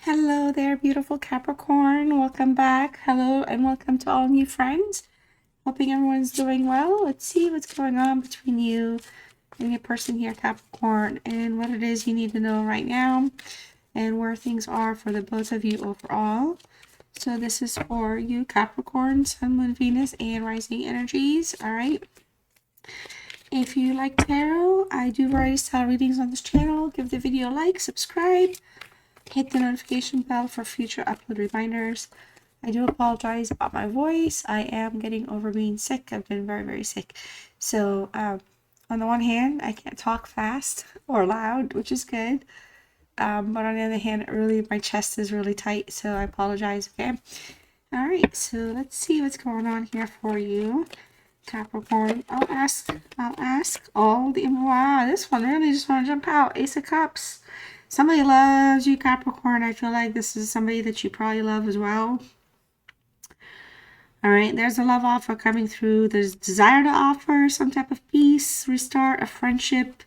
Hello there, beautiful Capricorn. Welcome back. Hello and welcome to all new friends. Hoping everyone's doing well. Let's see what's going on between you and your person here, Capricorn, and what it is you need to know right now and where things are for the both of you overall. So this is for you, Capricorn, Sun, Moon, Venus, and Rising energies. All right. If you like tarot, I do variety style readings on this channel. Give the video a like, subscribe. Hit the notification bell for future upload reminders. I do apologize about my voice. I am getting over being sick. I've been very, very sick. So, on the one hand, I can't talk fast or loud, which is good. But on the other hand, my chest is really tight. So I apologize, okay? All right, so let's see what's going on here for you, Capricorn. I'll ask all the, wow, this one really just want to jump out. Ace of Cups. Somebody loves you, Capricorn. I feel like this is somebody that you probably love as well. All right, there's a love offer coming through. There's desire to offer some type of peace, restart a friendship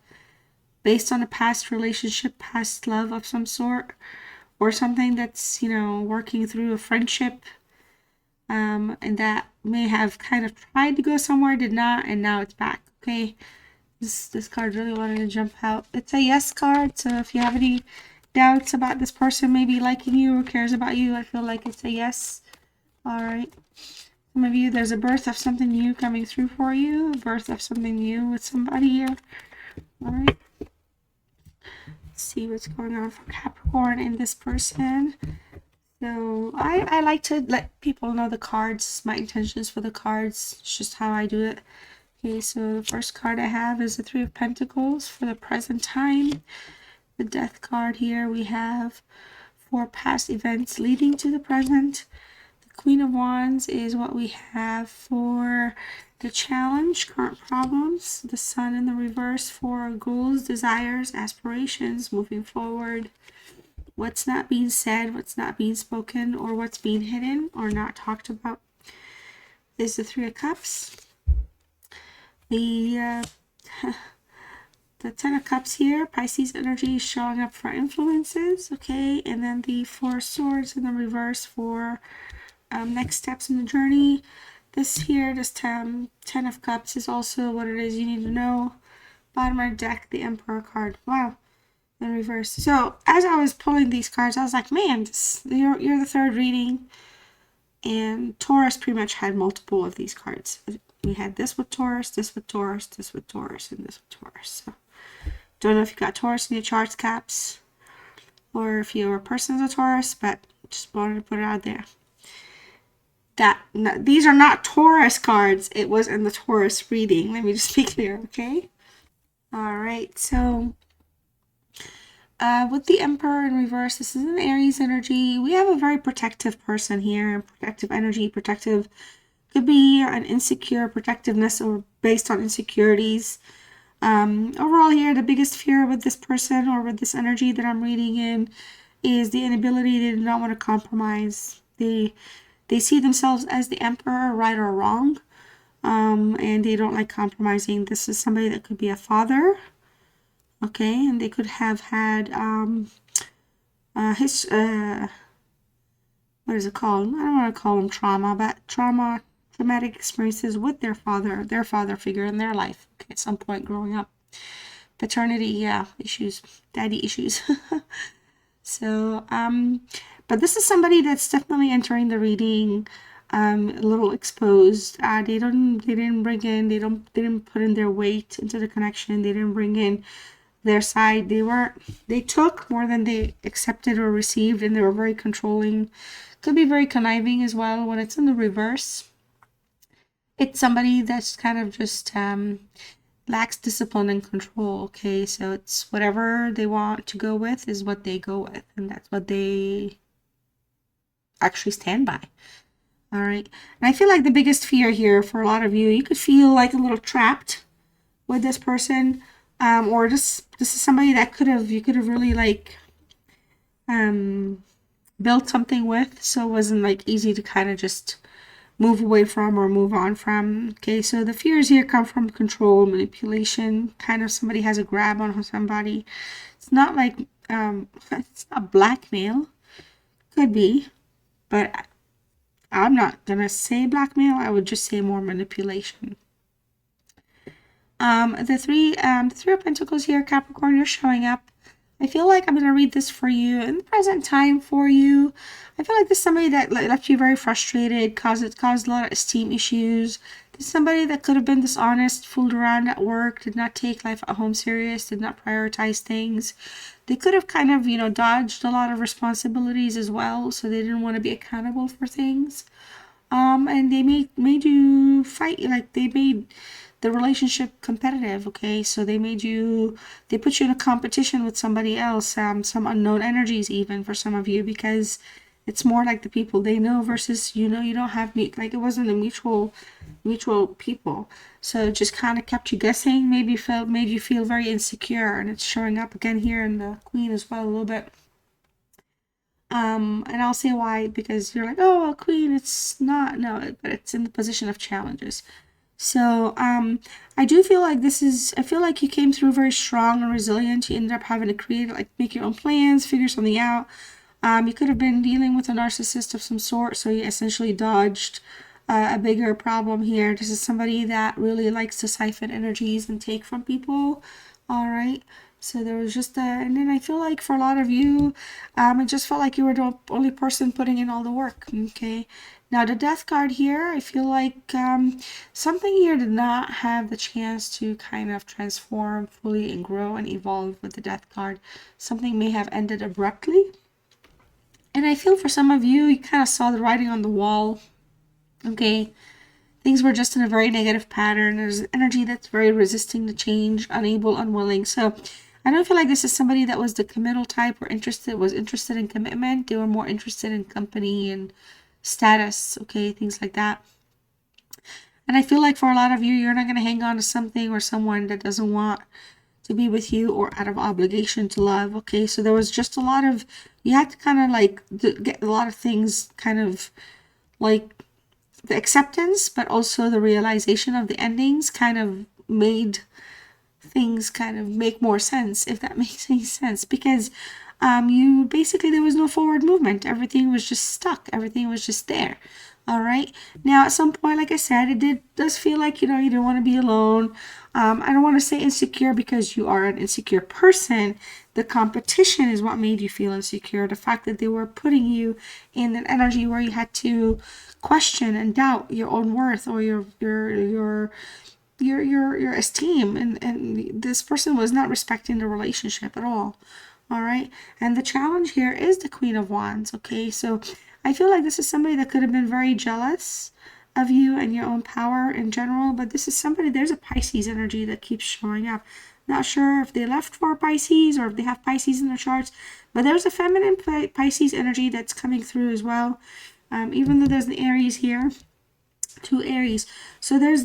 based on a past relationship, past love of some sort, or something that's, working through a friendship. And that may have kind of tried to go somewhere, did not, and now it's back. Okay. This card really wanted to jump out. It's a yes card, so if you have any doubts about this person maybe liking you or cares about you, I feel like it's a yes. All right. Some of you, there's a birth of something new coming through for you. A birth of something new with somebody here. All right. Let's see what's going on for Capricorn and this person. So I like to let people know the cards, my intentions for the cards. It's just how I do it. Okay, so the first card I have is the Three of Pentacles for the present time. The Death card here we have for past events leading to the present. The Queen of Wands is what we have for the challenge, current problems. The Sun in the reverse for goals, desires, aspirations, moving forward. What's not being said, what's not being spoken, or what's being hidden or not talked about is the Three of Cups. The Ten of Cups here, Pisces energy is showing up for influences, okay? And then the Four of Swords in the reverse for next steps in the journey. This 10 of Cups is also what it is you need to know. Bottom of the deck, the Emperor card. Wow, in reverse. So as I was pulling these cards, I was like, man, you're the third reading. And Taurus pretty much had multiple of these cards. We had this with Taurus, this with Taurus, this with Taurus, and this with Taurus. So, don't know if you got Taurus in your charts, Caps, or if you're a person as a Taurus, but just wanted to put it out there. These are not Taurus cards. It was in the Taurus reading. Let me just be clear, okay? All right, so with the Emperor in reverse, this is an Aries energy. We have a very protective person here, protective energy, protective. Could be an insecure protectiveness or based on insecurities. Overall here, the biggest fear with this person or with this energy that I'm reading in is the inability to not want to compromise. They see themselves as the emperor, right or wrong, and they don't like compromising. This is somebody that could be a father, okay, and they could have had what is it called? I don't want to call them trauma, but traumatic experiences with their father figure in their life, okay, at some point growing up. Paternity, issues, daddy issues. So, but this is somebody that's definitely entering the reading a little exposed. They didn't put in their weight into the connection. They didn't bring in their side. They took more than they accepted or received, and they were very controlling. Could be very conniving as well when it's in the reverse. It's somebody that's kind of just lacks discipline and control, okay? So it's whatever they want to go with is what they go with, and that's what they actually stand by. All right. And I feel like the biggest fear here for a lot of you, you could feel like a little trapped with this person, or this is somebody that you could have really like built something with, so it wasn't like easy to kind of just move away from or move on from. Okay, so the fears here come from control, manipulation, kind of somebody has a grab on somebody. It's not like it's not blackmail, Could be, but I'm not gonna say blackmail. I would just say more manipulation. The Three of Pentacles here, Capricorn, you're showing up. I feel like I'm going to read this for you in the present time for you. I feel like this is somebody that left you very frustrated, caused a lot of esteem issues. This is somebody that could have been dishonest, fooled around at work, did not take life at home serious, did not prioritize things. They could have kind of, dodged a lot of responsibilities as well, so they didn't want to be accountable for things. And they made you fight, like they made the relationship competitive. Okay, so they put you in a competition with somebody else, some unknown energies even for some of you, because it's more like the people they know versus you don't have like it wasn't a mutual people, so it just kind of kept you guessing, made you feel very insecure, and it's showing up again here in the Queen as well a little bit. And I'll say why, because you're like, oh, well, Queen, it's not, no, but it's in the position of challenges. So, I do feel like I feel like you came through very strong and resilient. You ended up having to make your own plans, figure something out. You could have been dealing with a narcissist of some sort, so you essentially dodged a bigger problem here. This is somebody that really likes to siphon energies and take from people. All right. So there was just and then I feel like for a lot of you, it just felt like you were the only person putting in all the work. Okay. Now the Death card here, I feel like something here did not have the chance to kind of transform fully and grow and evolve with the Death card. Something may have ended abruptly. And I feel for some of you, you kind of saw the writing on the wall. Okay. Things were just in a very negative pattern. There's an energy that's very resisting to change, unable, unwilling. So I don't feel like this is somebody that was the committal type or was interested in commitment. They were more interested in company and status, okay, things like that. And I feel like for a lot of you, you're not going to hang on to something or someone that doesn't want to be with you or out of obligation to love, okay? So there was just a lot of, you had to kind of like get a lot of things kind of like the acceptance, but also the realization of the endings kind of made things kind of make more sense, if that makes any sense, because you basically, there was no forward movement. Everything was just stuck. Everything was just there. All right. Now, at some point, like I said, does feel like, you didn't want to be alone. I don't want to say insecure because you are an insecure person. The competition is what made you feel insecure. The fact that they were putting you in an energy where you had to question and doubt your own worth or your esteem, and this person was not respecting the relationship at all. All right. And the challenge here is the Queen of Wands. Okay. So I feel like this is somebody that could have been very jealous of you and your own power in general, but this is somebody, there's a Pisces energy that keeps showing up. Not sure if they left for Pisces or if they have Pisces in their charts, but there's a feminine Pisces energy that's coming through as well. Even though there's an Aries here, two Aries. So there's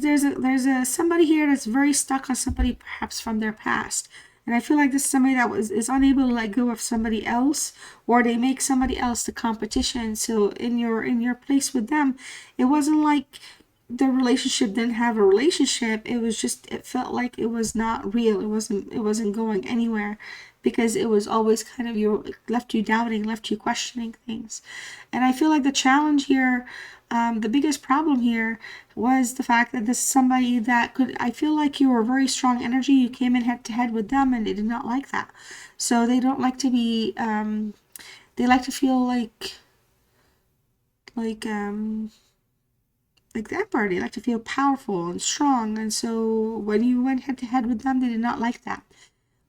a somebody here that's very stuck on somebody perhaps from their past. And I feel like this is somebody that is unable to let go of somebody else, or they make somebody else the competition. So in your place with them, it wasn't like the relationship didn't have a relationship. It felt like it was not real. It wasn't going anywhere, because it was always kind of left you doubting, left you questioning things. And I feel like the challenge here, the biggest problem here was the fact that this is somebody that I feel like you were very strong energy. You came in head to head with them and they did not like that. So they don't like to be, they like to feel like like the Emperor. They like to feel powerful and strong. And so when you went head to head with them, they did not like that.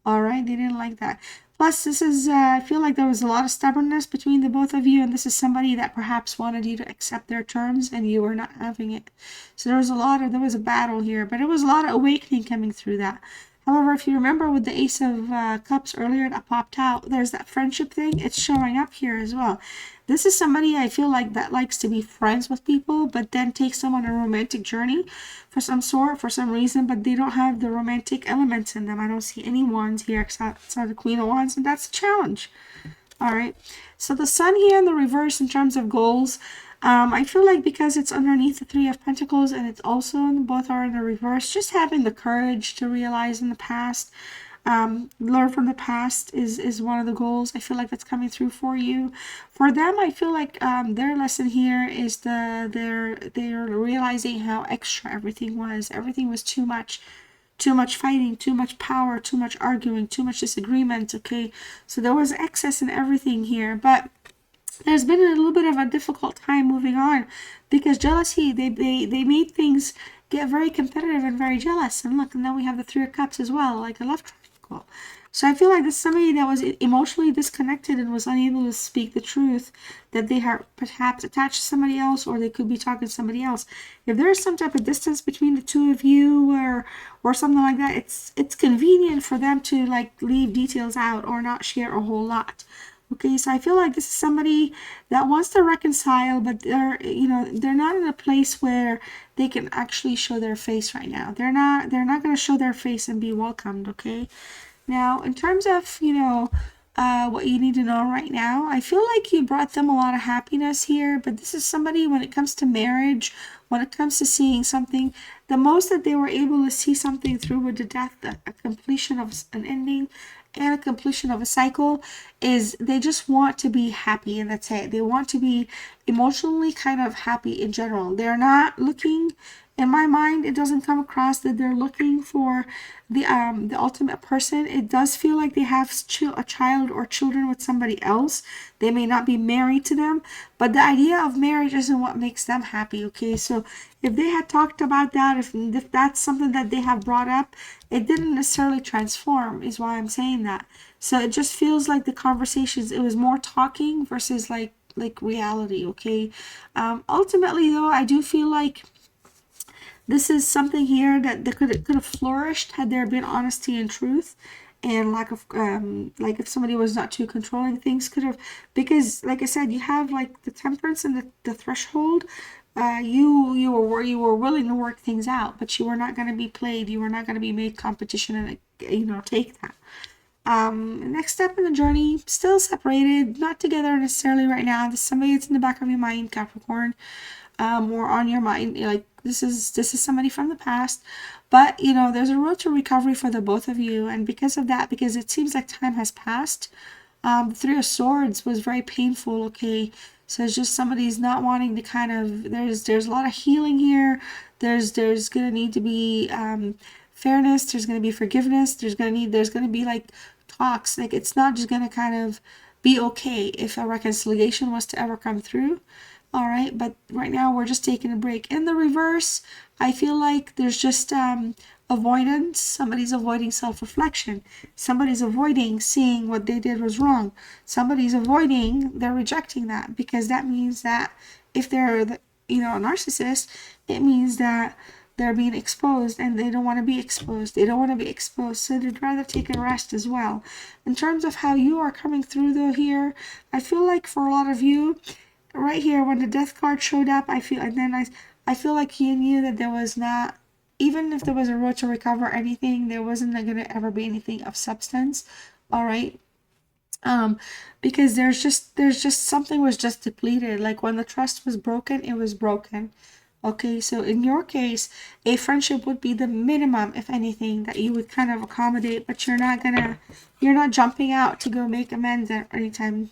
All right, they didn't like that. Plus, this is, I feel like there was a lot of stubbornness between the both of you, and this is somebody that perhaps wanted you to accept their terms, and you were not having it. So there was a battle here, but it was a lot of awakening coming through that. However, if you remember with the Ace of Cups earlier that popped out, there's that friendship thing. It's showing up here as well. This is somebody I feel like that likes to be friends with people, but then takes them on a romantic journey for some sort, for some reason, but they don't have the romantic elements in them. I don't see any wands here except the Queen of Wands, and that's a challenge. All right. So the Sun here in the reverse in terms of goals, I feel like because it's underneath the Three of Pentacles and it's also both are in the reverse, just having the courage to realize in the past. Learn from the past is one of the goals. I feel like that's coming through for you. For them, I feel like their lesson here is they're realizing how extra everything was. Everything was too much fighting, too much power, too much arguing, too much disagreement. Okay, so there was excess in everything here, but there's been a little bit of a difficult time moving on because jealousy, they made things get very competitive and very jealous. And look, and then we have the Three of Cups as well, like a love triangle. So I feel like this is somebody that was emotionally disconnected and was unable to speak the truth, that they are perhaps attached to somebody else, or they could be talking to somebody else. If there's some type of distance between the two of you, or something like that, it's convenient for them to like leave details out or not share a whole lot. Okay, so I feel like this is somebody that wants to reconcile, but they're not in a place where they can actually show their face right now. They're not going to show their face and be welcomed. Okay, now in terms of what you need to know right now, I feel like you brought them a lot of happiness here, but this is somebody, when it comes to marriage, when it comes to seeing something, the most that they were able to see something through with the death, a completion of an ending and a completion of a cycle, is they just want to be happy, and that's it. They want to be emotionally kind of happy in general. They're not looking, in my mind, it doesn't come across that they're looking for the ultimate person. It does feel like they have a child or children with somebody else. They may not be married to them, but the idea of marriage isn't what makes them happy. Okay, so if they had talked about that, if that's something that they have brought up, it didn't necessarily transform, is why I'm saying that. So it just feels like the conversations, it was more talking versus like reality. Okay, ultimately though, I do feel like this is something here that could have flourished had there been honesty and truth, and lack of like if somebody was not too controlling, things could have, because like I said, you have like the temperance and the threshold. You were willing to work things out, but you were not going to be played. You were not going to be made competition and take that. Next step in the journey, still separated, not together necessarily right now. There's somebody that's in the back of your mind, Capricorn, or on your mind. Like this is somebody from the past, but there's a road to recovery for the both of you, and because of that, because it seems like time has passed. The Three of Swords was very painful. Okay, so it's just somebody's not wanting to kind of. There's a lot of healing here. There's gonna need to be fairness. There's gonna be forgiveness. There's gonna be like talks. Like it's not just gonna kind of be okay if a reconciliation was to ever come through. All right, but right now we're just taking a break. In the reverse, I feel like there's just avoidance. Somebody's avoiding self-reflection. Somebody's avoiding seeing what they did was wrong. Somebody's they're rejecting that, because that means that if they're a narcissist, it means that they're being exposed, and they don't want to be exposed. They don't want to be exposed, so they'd rather take a rest as well. In terms of how you are coming through though here, I feel like for a lot of you, right here when the death card showed up, I feel like you knew that there was not, even if there was a road to recover anything, there wasn't gonna ever be anything of substance. All right, because there's just something was just depleted. Like when the trust was broken, it was broken. Okay, so in your case, a friendship would be the minimum, if anything, that you would kind of accommodate, but you're not jumping out to go make amends at anytime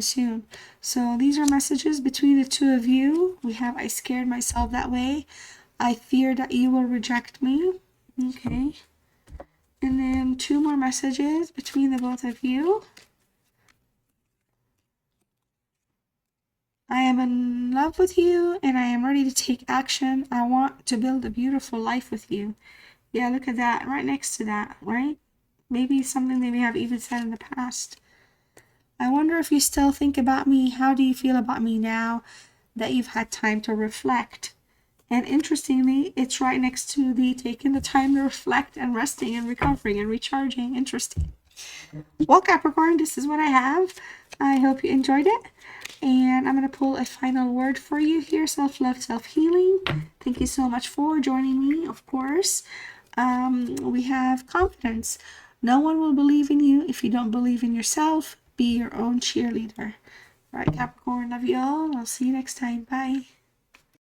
soon. So these are messages between the two of you. We have, I scared myself that way. I fear that you will reject me. Okay. And then two more messages between the both of you. I am in love with you and I am ready to take action. I want to build a beautiful life with you. Yeah, look at that. Right next to that, right? Maybe something they may have even said in the past. I wonder if you still think about me. How do you feel about me now that you've had time to reflect? And interestingly, it's right next to the taking the time to reflect and resting and recovering and recharging. Interesting. Well, Capricorn, this is what I have. I hope you enjoyed it. And I'm going to pull a final word for you here. Self-love, self-healing. Thank you so much for joining me, of course. We have confidence. No one will believe in you if you don't believe in yourself. Be your own cheerleader. All right, Capricorn, love you all. I'll see you next time. Bye.